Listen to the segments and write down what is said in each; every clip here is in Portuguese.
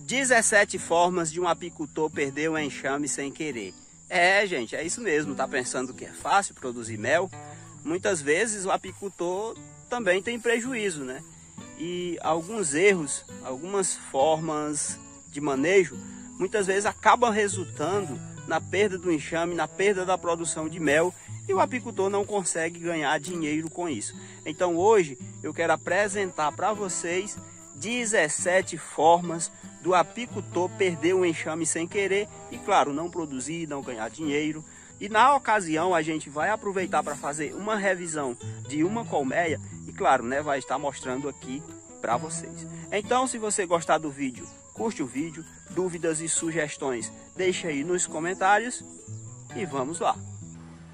17 formas de um apicultor perder o enxame sem querer. Gente, é isso mesmo. Tá pensando que é fácil produzir mel? Muitas vezes o apicultor também tem prejuízo, né? E alguns erros, algumas formas de manejo, muitas vezes acabam resultando na perda do enxame, na perda da produção de mel, e o apicultor não consegue ganhar dinheiro com isso. Então hoje eu quero apresentar para vocês 17 formas do apicultor perder o enxame sem querer e, claro, não produzir, não ganhar dinheiro. E na ocasião a gente vai aproveitar para fazer uma revisão de uma colmeia e, claro, né, vai estar mostrando aqui para vocês. Então, se você gostar do vídeo, curte o vídeo, dúvidas e sugestões, deixa aí nos comentários e vamos lá.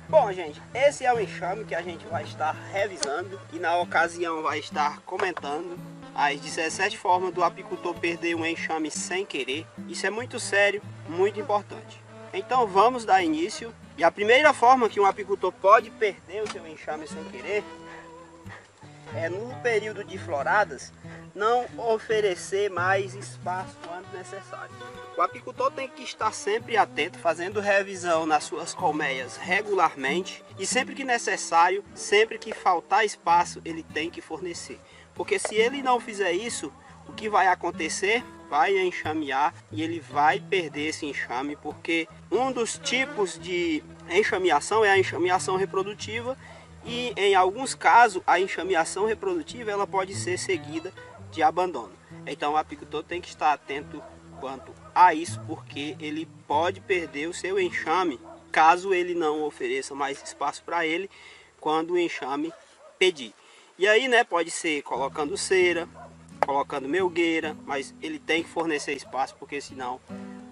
Bom, gente, esse é o enxame que a gente vai estar revisando e na ocasião vai estar comentando as 17 formas do apicultor perder um enxame sem querer. Isso é muito sério, muito importante. Então vamos dar início. E a primeira forma que um apicultor pode perder o seu enxame sem querer é no período de floradas não oferecer mais espaço quando necessário. O apicultor tem que estar sempre atento, fazendo revisão nas suas colmeias regularmente e sempre que necessário, sempre que faltar espaço, ele tem que fornecer. Porque se ele não fizer isso, o que vai acontecer? Vai enxamear e ele vai perder esse enxame, porque um dos tipos de enxameação é a enxameação reprodutiva e em alguns casos a enxameação reprodutiva ela pode ser seguida de abandono. Então o apicultor tem que estar atento quanto a isso, porque ele pode perder o seu enxame caso ele não ofereça mais espaço para ele quando o enxame pedir. E aí, né, pode ser colocando cera, colocando melgueira, mas ele tem que fornecer espaço, porque senão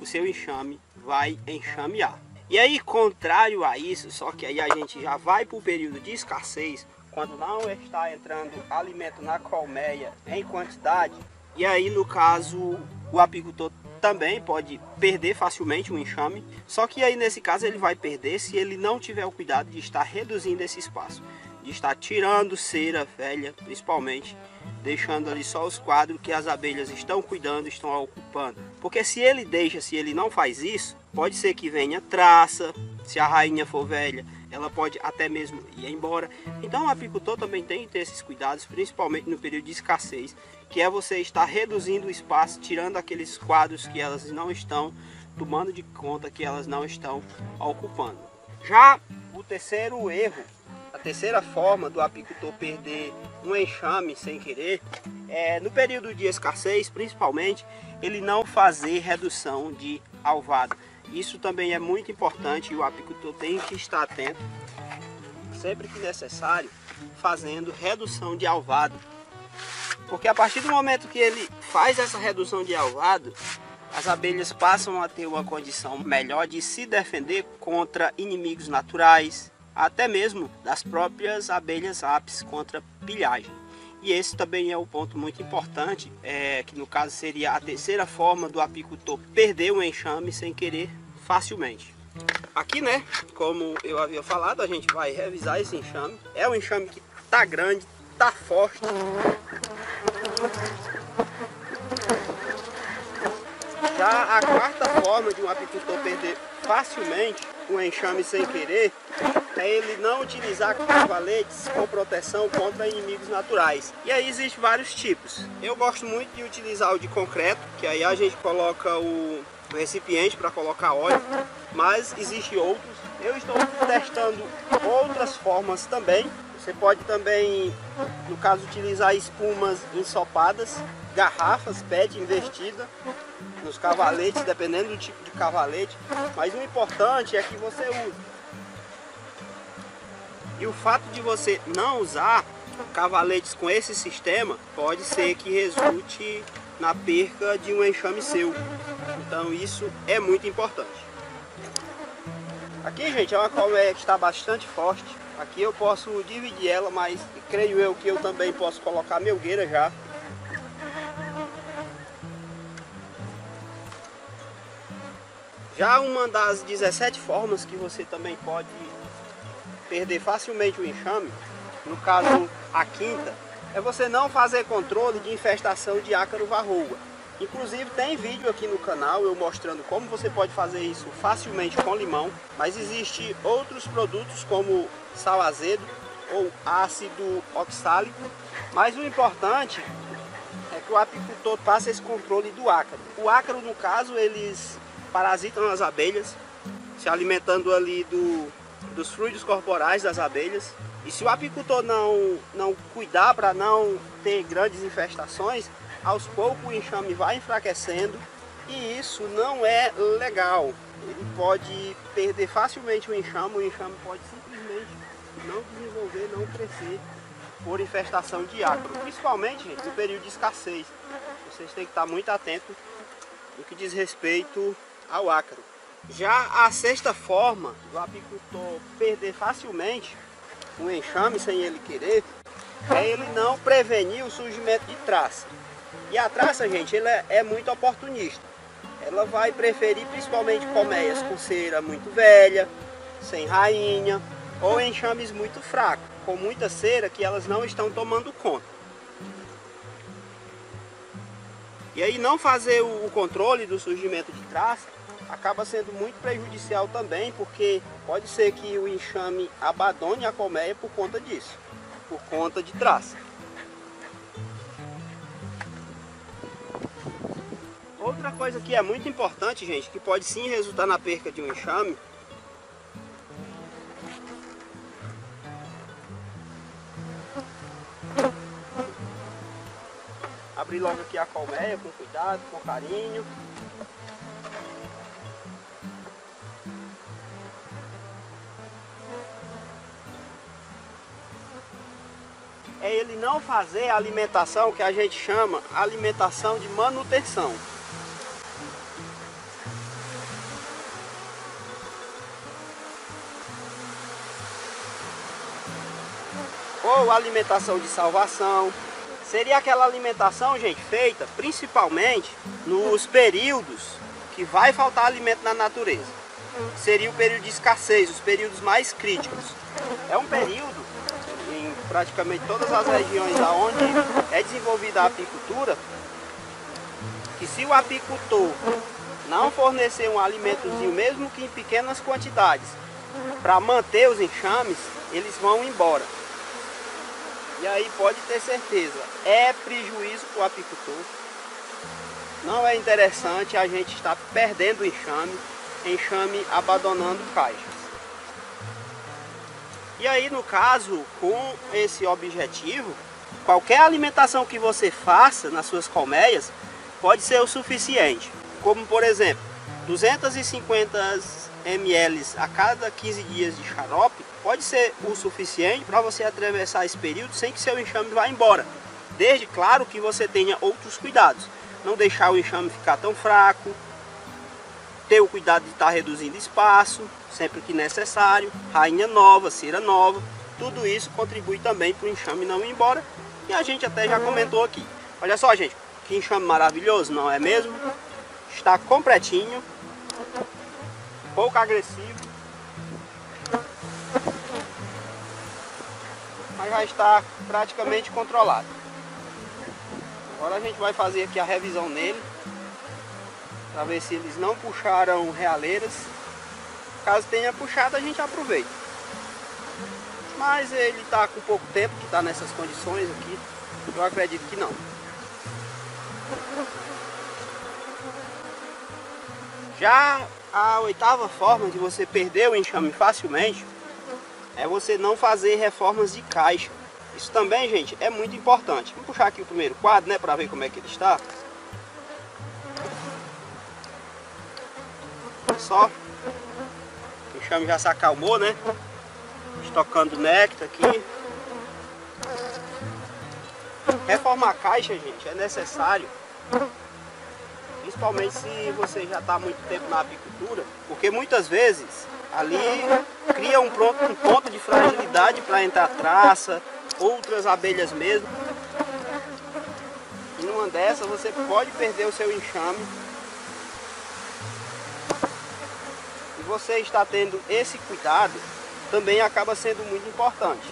o seu enxame vai enxamear. E aí, contrário a isso, só que aí a gente já vai para o período de escassez, quando não está entrando alimento na colmeia em quantidade, e aí no caso o apicultor também pode perder facilmente o enxame, só que aí nesse caso ele vai perder se ele não tiver o cuidado de estar reduzindo esse espaço, de estar tirando cera velha, principalmente, deixando ali só os quadros que as abelhas estão cuidando, estão ocupando. Porque se ele deixa, se ele não faz isso, pode ser que venha traça, se a rainha for velha, ela pode até mesmo ir embora. Então o apicultor também tem que ter esses cuidados, principalmente no período de escassez, que é você estar reduzindo o espaço, tirando aqueles quadros que elas não estão tomando de conta, que elas não estão ocupando. Já o terceiro erro, a terceira forma do apicultor perder um enxame sem querer é no período de escassez, principalmente, ele não fazer redução de alvado. Isso também é muito importante e o apicultor tem que estar atento, sempre que necessário, fazendo redução de alvado. Porque a partir do momento que ele faz essa redução de alvado, as abelhas passam a ter uma condição melhor de se defender contra inimigos naturais, até mesmo das próprias abelhas apis contra pilhagem. E esse também é o ponto muito importante, que no caso seria a terceira forma do apicultor perder o enxame sem querer facilmente. Aqui, né, como eu havia falado, a gente vai revisar esse enxame. É um enxame que tá grande, tá forte. Já a quarta forma de um apicultor perder facilmente o enxame sem querer é ele não utilizar cavaletes com proteção contra inimigos naturais. E aí existem vários tipos. Eu gosto muito de utilizar o de concreto, que aí a gente coloca o recipiente para colocar óleo, mas existem outros. Eu estou testando outras formas também. Você pode também, no caso, utilizar espumas ensopadas, garrafas PET invertida nos cavaletes, dependendo do tipo de cavalete. Mas o importante é que você use. E o fato de você não usar cavaletes com esse sistema pode ser que resulte na perca de um enxame seu. Então isso é muito importante. Aqui, gente, é uma colmeia que está bastante forte. Aqui eu posso dividir ela, mas creio eu que eu também posso colocar melgueira já. Já uma das 17 formas que você também pode perder facilmente o enxame, no caso a quinta, é você não fazer controle de infestação de ácaro varroa. Inclusive tem vídeo aqui no canal eu mostrando como você pode fazer isso facilmente com limão, mas existe outros produtos como sal azedo ou ácido oxálico, mas o importante é que o apicultor faça esse controle do ácaro. O ácaro, no caso, eles parasitam as abelhas, se alimentando ali dos fluidos corporais das abelhas. E se o apicultor não cuidar para não ter grandes infestações, aos poucos o enxame vai enfraquecendo e isso não é legal. Ele pode perder facilmente o enxame pode simplesmente não desenvolver, não crescer por infestação de ácaro, principalmente, gente, no período de escassez. Vocês têm que estar muito atentos no que diz respeito ao ácaro. Já a sexta forma do apicultor perder facilmente o enxame sem ele querer é ele não prevenir o surgimento de traça. E a traça, gente, ela é muito oportunista. Ela vai preferir principalmente colmeias com cera muito velha, sem rainha, ou enxames muito fracos, com muita cera que elas não estão tomando conta. E aí não fazer o controle do surgimento de traça acaba sendo muito prejudicial também, porque pode ser que o enxame abandone a colmeia por conta disso, por conta de traça. Outra coisa que é muito importante, gente, que pode sim resultar na perca de um enxame, abrir logo aqui a colmeia com cuidado, com carinho. É ele não fazer a alimentação que a gente chama alimentação de manutenção. Ou alimentação de salvação. Seria aquela alimentação, gente, feita principalmente nos períodos que vai faltar alimento na natureza. Seria o período de escassez, os períodos mais críticos. É um período, em praticamente todas as regiões onde é desenvolvida a apicultura, que se o apicultor não fornecer um alimentozinho, mesmo que em pequenas quantidades, para manter os enxames, eles vão embora. E aí pode ter certeza, é prejuízo para o apicultor. Não é interessante a gente estar perdendo o enxame abandonando caixas. E aí, no caso, com esse objetivo, qualquer alimentação que você faça nas suas colmeias pode ser o suficiente. Como, por exemplo, 250 ml a cada 15 dias de xarope pode ser o suficiente para você atravessar esse período sem que seu enxame vá embora. Desde, claro, que você tenha outros cuidados. Não deixar o enxame ficar tão fraco, ter o cuidado de estar reduzindo espaço, sempre que necessário, rainha nova, cera nova, tudo isso contribui também para o enxame não ir embora. E a gente até já comentou aqui. Olha só, gente, que enxame maravilhoso, não é mesmo? Está completinho, pouco agressivo, mas já está praticamente controlado. Agora a gente vai fazer aqui a revisão nele, para ver se eles não puxaram realeiras. Caso tenha puxado, a gente aproveita. Mas ele está com pouco tempo que está nessas condições aqui, eu acredito que não. Já a oitava forma de você perder o enxame facilmente é você não fazer reformas de caixa. Isso também, gente, é muito importante. Vamos puxar aqui o primeiro quadro, né, para ver como é que ele está. Olha só, o enxame já se acalmou, né? Estocando néctar aqui. Reformar a caixa, gente, é necessário. Principalmente se você já está há muito tempo na apicultura, porque muitas vezes ali cria um ponto de fragilidade para entrar traça, outras abelhas mesmo. E numa dessas você pode perder o seu enxame. E você está tendo esse cuidado também acaba sendo muito importante.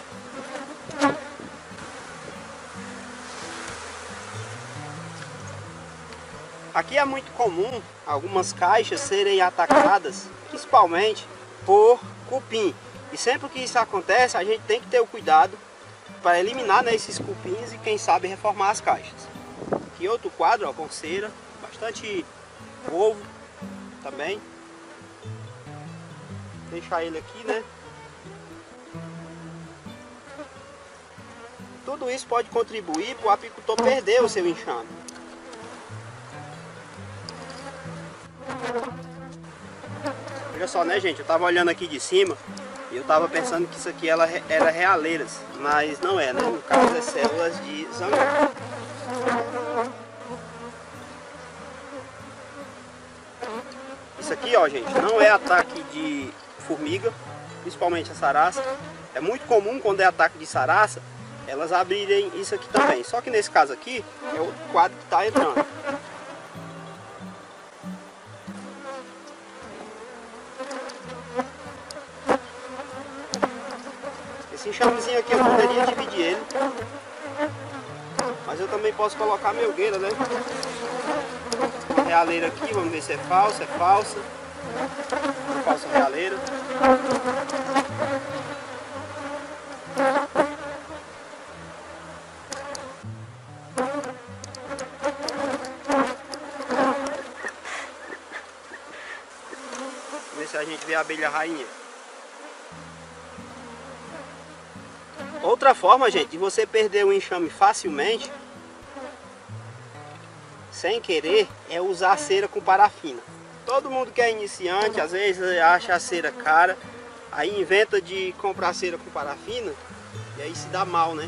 Aqui é muito comum algumas caixas serem atacadas, principalmente por cupim. E sempre que isso acontece, a gente tem que ter o cuidado para eliminar, né, esses cupins e quem sabe reformar as caixas. Aqui outro quadro, ó, com cera, bastante ovo também. Deixar ele aqui, né? Tudo isso pode contribuir para o apicultor perder o seu enxame. Olha só, né, gente? Eu tava olhando aqui de cima e eu tava pensando que isso aqui era realeiras, mas não é, né? No caso é células de zangão. Isso aqui, ó, gente, não é ataque de formiga, principalmente a saraça. É muito comum quando é ataque de saraça, elas abrirem isso aqui também. Só que nesse caso aqui, é outro quadro que está entrando. Esse enxamezinho aqui eu poderia dividir ele, mas eu também posso colocar melgueira, né? Uma realeira aqui, vamos ver se é falsa, uma falsa realeira. Vamos ver se a gente vê a abelha rainha. Outra forma, gente, de você perder o enxame facilmente, sem querer, é usar cera com parafina. Todo mundo que é iniciante, às vezes acha a cera cara, aí inventa de comprar cera com parafina e aí se dá mal, né?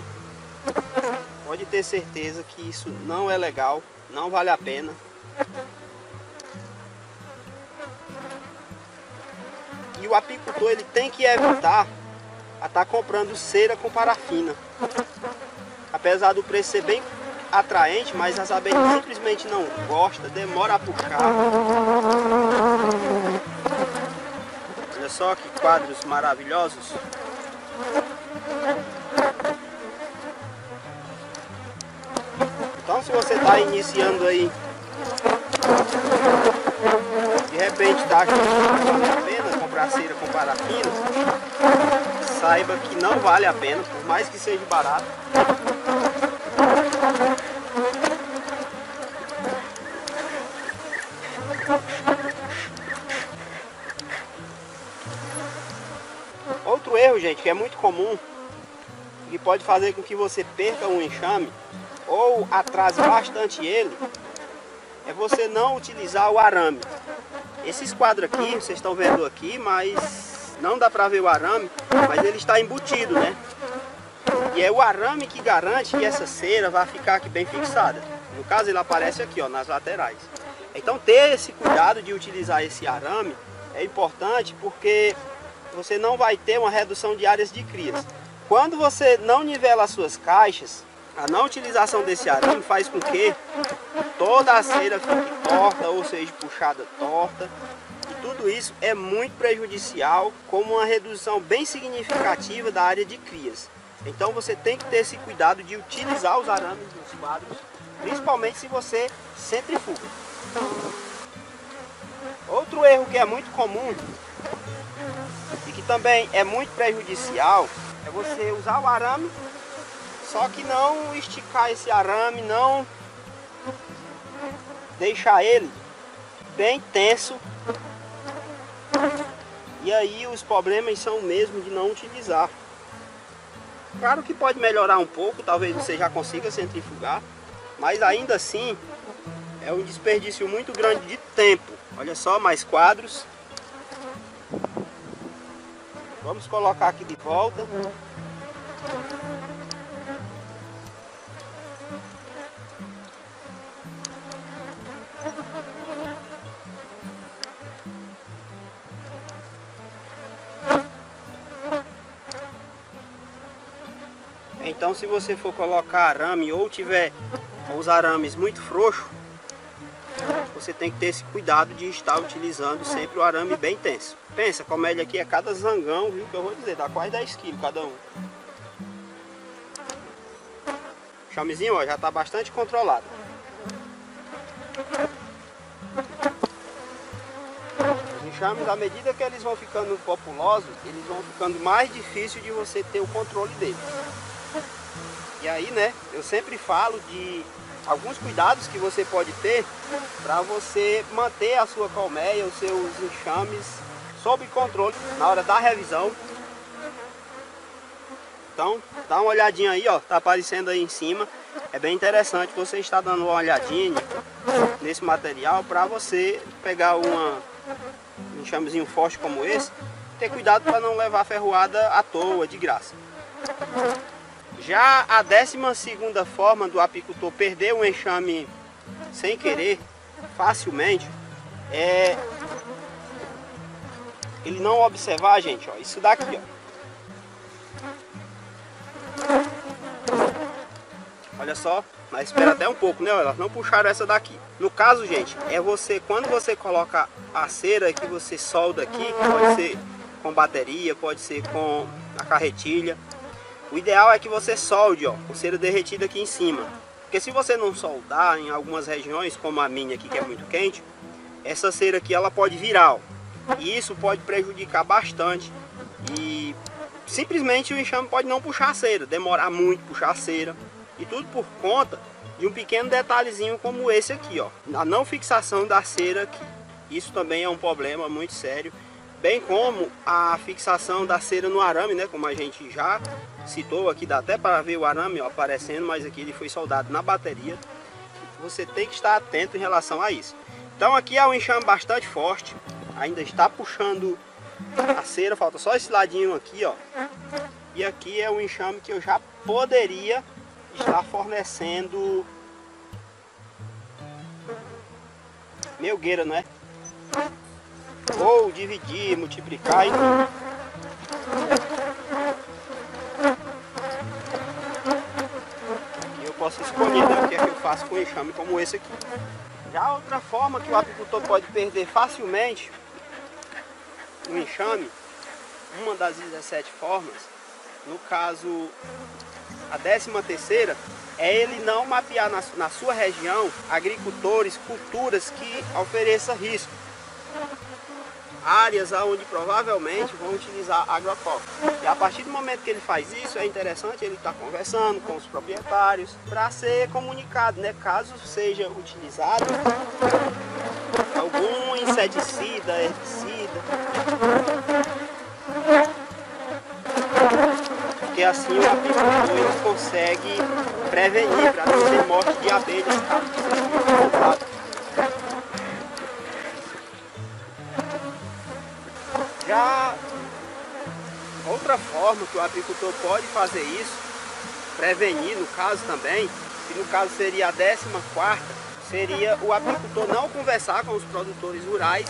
Pode ter certeza que isso não é legal, não vale a pena. E o apicultor ele tem que evitar a estar comprando cera com parafina. Apesar do preço ser bem atraente, mas as abelhas simplesmente não gostam, demora a puxar. Olha só que quadros maravilhosos. Então se você está iniciando aí, de repente está achando que não vale a pena comprar cera com parafina, saiba que não vale a pena, por mais que seja barato. Outro erro, gente, que é muito comum, que pode fazer com que você perca um enxame ou atrase bastante ele, é você não utilizar o arame. Esses quadros aqui, vocês estão vendo aqui, mas não dá para ver o arame, mas ele está embutido, né? E é o arame que garante que essa cera vai ficar aqui bem fixada. No caso ele aparece aqui, ó, nas laterais. Então ter esse cuidado de utilizar esse arame é importante, porque você não vai ter uma redução de áreas de crias. Quando você não nivela as suas caixas, a não utilização desse arame faz com que toda a cera fique torta, ou seja, puxada torta. E tudo isso é muito prejudicial, como uma redução bem significativa da área de crias. Então você tem que ter esse cuidado de utilizar os arames nos quadros, principalmente se você centrifuga. Outro erro que é muito comum e que também é muito prejudicial é você usar o arame, só que não esticar esse arame, não deixar ele bem tenso. E aí os problemas são o mesmo de não utilizar. Claro que pode melhorar um pouco, talvez você já consiga centrifugar, mas ainda assim é um desperdício muito grande de tempo. Olha só, mais quadros. Vamos colocar aqui de volta. Então se você for colocar arame ou tiver os arames muito frouxos, você tem que ter esse cuidado de estar utilizando sempre o arame bem tenso. Pensa, como ele aqui é cada zangão, viu, que eu vou dizer, dá quase 10 kg cada um. O chamezinho, ó, já está bastante controlado. enxames, à medida que eles vão ficando populosos, eles vão ficando mais difícil de você ter o controle deles. E aí, né, eu sempre falo de alguns cuidados que você pode ter para você manter a sua colmeia, os seus enxames sob controle na hora da revisão. Então, dá uma olhadinha aí, ó, tá aparecendo aí em cima. É bem interessante você estar dando uma olhadinha nesse material para você pegar um enxamezinho forte como esse, ter cuidado para não levar ferroada à toa, de graça. Já a 12ª forma do apicultor perder um enxame sem querer, facilmente, é ele não observar, gente, ó, isso daqui, ó. Olha só, mas espera até um pouco, né? Elas não puxaram essa daqui. No caso, gente, é você, quando você coloca a cera que você solda aqui, pode ser com bateria, pode ser com a carretilha. O ideal é que você solde, ó, com cera derretida aqui em cima. Porque se você não soldar em algumas regiões, como a minha aqui que é muito quente, essa cera aqui ela pode virar, ó. E isso pode prejudicar bastante. E simplesmente o enxame pode não puxar a cera, demorar muito puxar a cera. E tudo por conta de um pequeno detalhezinho como esse aqui, ó, a não fixação da cera aqui. Isso também é um problema muito sério, bem como a fixação da cera no arame, né, como a gente já citou aqui, dá até para ver o arame, ó, aparecendo, mas aqui ele foi soldado na bateria. Você tem que estar atento em relação a isso. Então aqui é um enxame bastante forte, ainda está puxando a cera, falta só esse ladinho aqui, ó. E aqui é um enxame que eu já poderia estar fornecendo melgueira, né? Ou dividir, multiplicar e tudo. Aqui eu posso escolher, né, o que é que eu faço com um enxame como esse aqui. Já outra forma que o apicultor pode perder facilmente um enxame, uma das 17 formas, no caso a 13ª, é ele não mapear na sua região agricultores, culturas que ofereçam risco. Áreas onde provavelmente vão utilizar agrotóxicos. E a partir do momento que ele faz isso, é interessante ele estar conversando com os proprietários para ser comunicado, né? Caso seja utilizado algum inseticida, herbicida. Porque assim o apicultor ele consegue prevenir para não ter morte de abelhas, caso seja utilizado. Já outra forma que o apicultor pode fazer isso, prevenir no caso também, que no caso seria a 14ª, seria o apicultor não conversar com os produtores rurais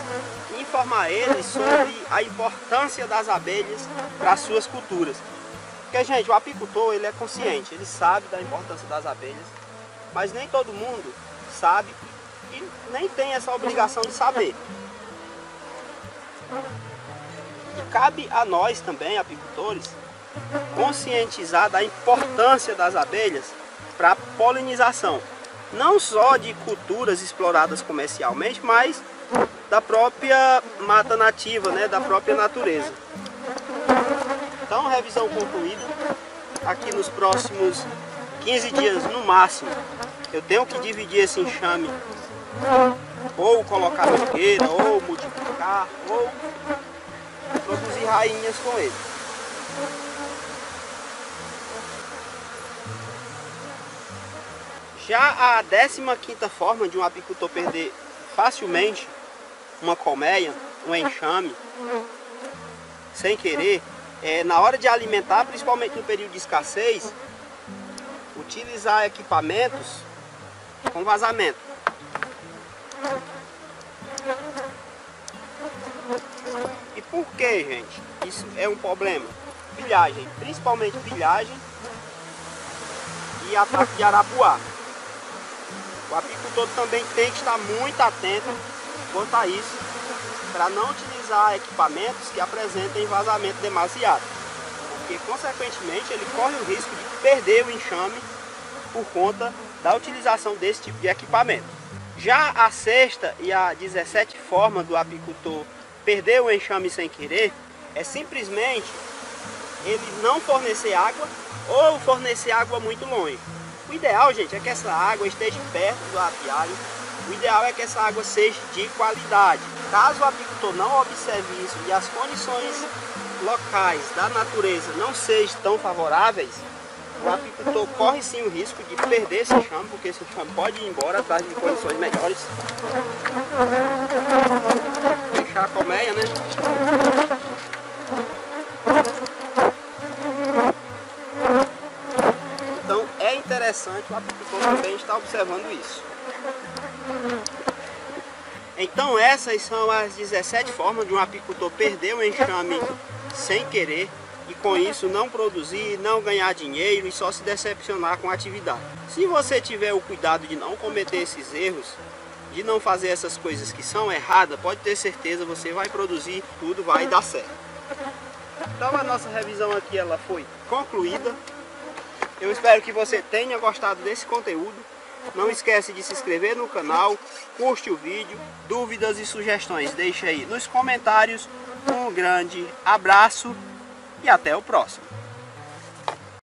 e informar eles sobre a importância das abelhas para as suas culturas. Porque, gente, o apicultor ele é consciente, ele sabe da importância das abelhas, mas nem todo mundo sabe e nem tem essa obrigação de saber. E cabe a nós também, apicultores, conscientizar da importância das abelhas para a polinização. Não só de culturas exploradas comercialmente, mas da própria mata nativa, né, da própria natureza. Então, revisão concluída. Aqui nos próximos 15 dias, no máximo, eu tenho que dividir esse enxame, ou colocar melgueira, ou multiplicar, ou produzir rainhas com ele. Já a 15ª forma de um apicultor perder facilmente uma colmeia, um enxame, sem querer, é na hora de alimentar, principalmente no período de escassez, utilizar equipamentos com vazamento. E por que, gente? Isso é um problema. Pilhagem, principalmente pilhagem e ataque de arapuá. O apicultor também tem que estar muito atento quanto a isso, para não utilizar equipamentos que apresentem vazamento demasiado, porque consequentemente ele corre o risco de perder o enxame por conta da utilização desse tipo de equipamento. Já a 6ª e a 17ª forma do apicultor perder o enxame sem querer é simplesmente ele não fornecer água ou fornecer água muito longe. O ideal, gente, é que essa água esteja perto do apiário. O ideal é que essa água seja de qualidade. Caso o apicultor não observe isso e as condições locais da natureza não sejam tão favoráveis, o apicultor corre sim o risco de perder esse enxame, porque esse enxame pode ir embora atrás de condições melhores. Fechar a colmeia, né? Então é interessante o apicultor também estar observando isso. Então essas são as 17 formas de um apicultor perder o enxame sem querer e com isso não produzir, não ganhar dinheiro e só se decepcionar com a atividade. Se você tiver o cuidado de não cometer esses erros, de não fazer essas coisas que são erradas, pode ter certeza você vai produzir, tudo vai dar certo. Então a nossa revisão aqui ela foi concluída. Eu espero que você tenha gostado desse conteúdo. Não esquece de se inscrever no canal, curte o vídeo, dúvidas e sugestões deixe aí nos comentários. Um grande abraço e até o próximo.